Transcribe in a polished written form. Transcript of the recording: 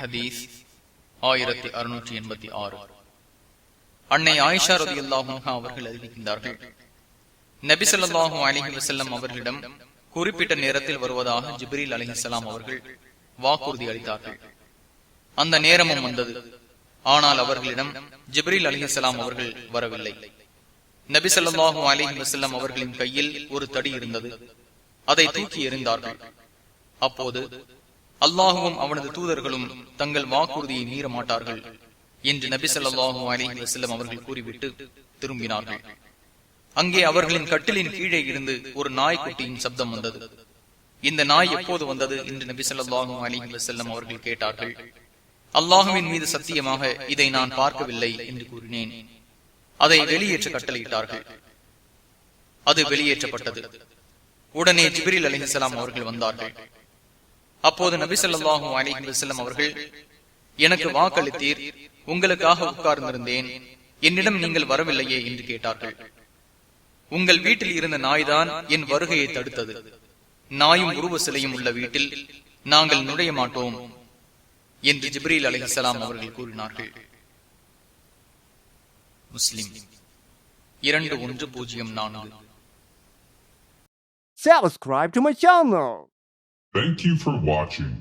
ஹதீஸ் 1686. அன்னை ஆயிஷா ரலியல்லாஹு அன்ஹா அவர்கள் அறிவிக்கின்றார்கள், நபி ஸல்லல்லாஹு அலைஹி வஸல்லம் அவர்களிடம் குறிப்பிட்ட நேரத்தில் வருவதாக ஜிப்ரீல் அலைஹிஸ்ஸலாம் அவர்கள் வாக்குறுதி அளித்தார்கள். அந்த நேரமும் வந்தது. ஆனால் அவர்களிடம் ஜிப்ரீல் அலைஹிஸ்ஸலாம் அவர்கள் வரவில்லை. நபி ஸல்லல்லாஹு அலைஹி வஸல்லம் அவர்களின் கையில் ஒரு தடி இருந்தது. அதை தூக்கி எறிந்தார்கள். அப்போது அல்லாஹுவும் அவனது தூதர்களும் தங்கள் வாக்குறுதியை மீற மாட்டார்கள் என்று நபி ஸல்லல்லாஹு அலைஹி வஸல்லம் அவர்கள் கூறிவிட்டு திரும்பினார்கள். அங்கே அவர்களின் கட்டிலின் கீழே இருந்து ஒரு நாய்க்குட்டியின் சப்தம் வந்தது. இந்த நாய் எப்போது வந்தது என்று நபி ஸல்லல்லாஹு அலைஹி வஸல்லம் அவர்கள் கேட்டார்கள். அல்லாஹுவின் மீது சத்தியமாக இதை நான் பார்க்கவில்லை என்று கூறினேன். அதை வெளியேற்ற கட்டளையிட்டார்கள். அது வெளியேற்றப்பட்டது. உடனே ஜிப்ரீல் அலைஹிஸ்ஸலாம் அவர்கள் வந்தார்கள். அப்போது நபி ஸல்லல்லாஹு அலைஹி வஸல்லம் அவர்கள், எனக்கு வாக்களித்தீர், உங்களுக்காக உட்கார்ந்திருந்தேன், என்னிடம் நீங்கள் வரவில்லையே என்று கேட்டார்கள். உங்கள் வீட்டில் இருந்த நாய்தான் என் வருகையை தடுத்தது. நாயும் உருவ சிலையும் உள்ள வீட்டில் நாங்கள் நுழைய மாட்டோம் என்று ஜிப்ரீல் அலைஹிஸ்ஸலாம் அவர்கள் கூறினார்கள். முஸ்லிம் 2104. Subscribe to my channel. Thank you for watching.